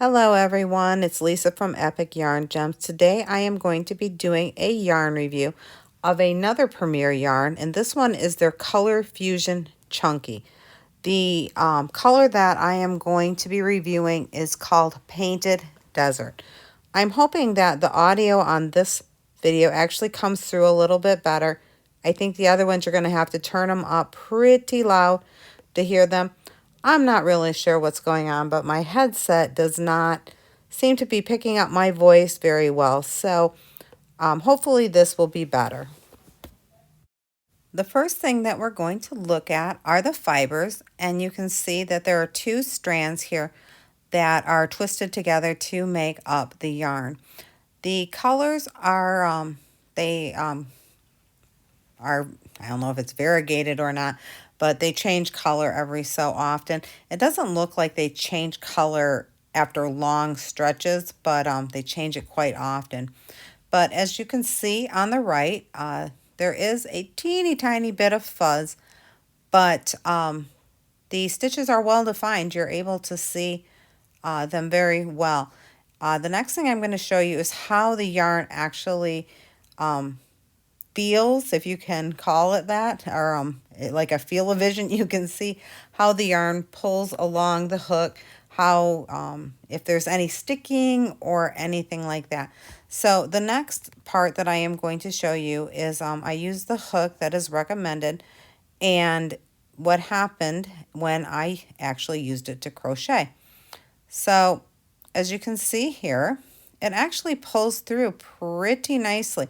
Hello everyone, it's Lisa from Epic Yarn Gems. Today I am going to be doing a yarn review of another Premier yarn, and this one is their Colorfusion Chunky. The color that I am going to be reviewing is called Painted Desert. I'm hoping that the audio on this video actually comes through a little bit better. I think the other ones you're going to have to turn them up pretty loud to hear them. I'm not really sure what's going on, but my headset does not seem to be picking up my voice very well. So hopefully this will be better. The first thing that we're going to look at are the fibers, and you can see that there are two strands here that are twisted together to make up the yarn. The colors are, I don't know if it's variegated or not, but they change color every so often. It doesn't look like they change color after long stretches, but they change it quite often. But as you can see on the right, there is a teeny tiny bit of fuzz, but the stitches are well defined. You're able to see them very well. The next thing I'm going to show you is how the yarn actually feels, if you can call it that, or like a feel-o-vision. You can see how the yarn pulls along the hook, how if there's any sticking or anything like that. So the next part that I am going to show you is I use the hook that is recommended and what happened when I actually used it to crochet. So as you can see here, it actually pulls through pretty nicely.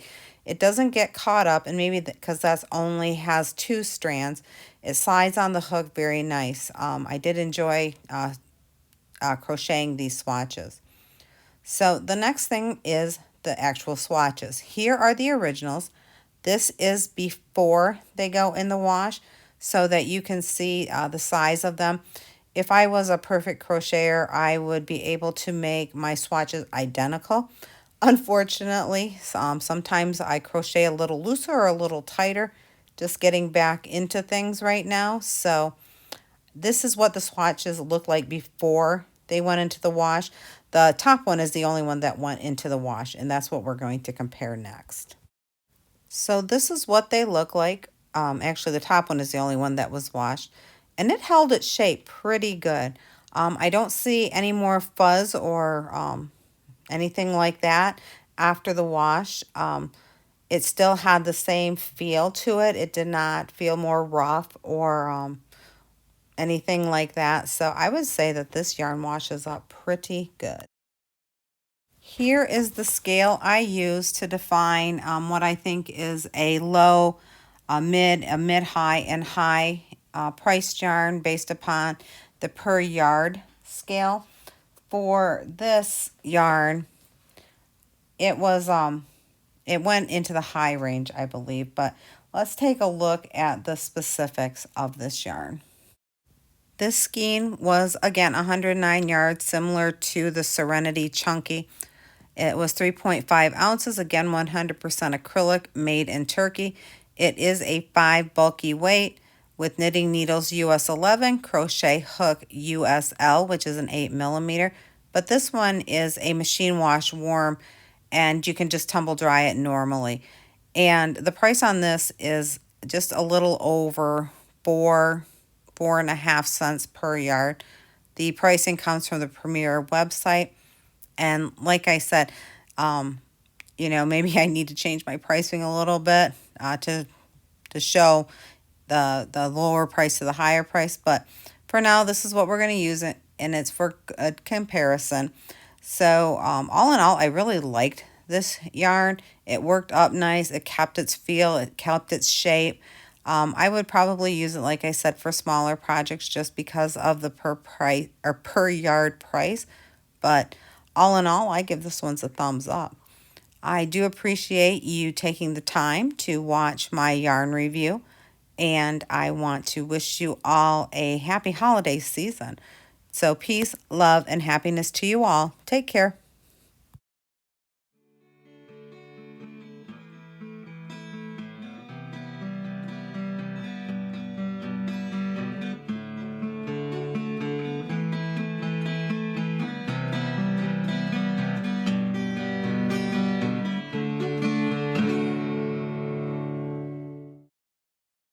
It doesn't get caught up, and maybe because that's only has two strands, it slides on the hook very nice. I did enjoy crocheting these swatches. So the next thing is the actual swatches. Here are the originals. This is before they go in the wash so that you can see the size of them. If I was a perfect crocheter, I would be able to make my swatches identical. Unfortunately, sometimes I crochet a little looser or a little tighter, just getting back into things right now. So this is what the swatches look like before they went into the wash. The top one is the only one that went into the wash, and that's what we're going to compare next. So this is what they look like. Actually, the top one is the only one that was washed, and it held its shape pretty good. I don't see any more fuzz or anything like that after the wash. It still had the same feel to it. It did not feel more rough or anything like that. So I would say that this yarn washes up pretty good. Here is the scale I use to define what I think is a low, a mid-high, and high priced yarn based upon the per yard scale. For this yarn, it was it went into the high range, I believe, but let's take a look at the specifics of this yarn. This skein was again 109 yards, similar to the Serenity Chunky. It was 3.5 ounces, again 100% acrylic, made in Turkey. It is a 5 bulky weight with knitting needles US 11, crochet hook USL, which is an 8mm. But this one is a machine wash warm, and you can just tumble dry it normally. And the price on this is just a little over 4.5 cents per yard. The pricing comes from the Premier website. And like I said, maybe I need to change my pricing a little bit to show the lower price to the higher price. But for now, this is what we're going to use it, and it's for a comparison. So all in all, I really liked this yarn. It worked up nice. It kept its feel. It kept its shape. I would probably use it, like I said, for smaller projects just because of the per yard price. But all in all, I give this one a thumbs up. I do appreciate you taking the time to watch my yarn review, and I want to wish you all a happy holiday season. So peace, love, and happiness to you all. Take care.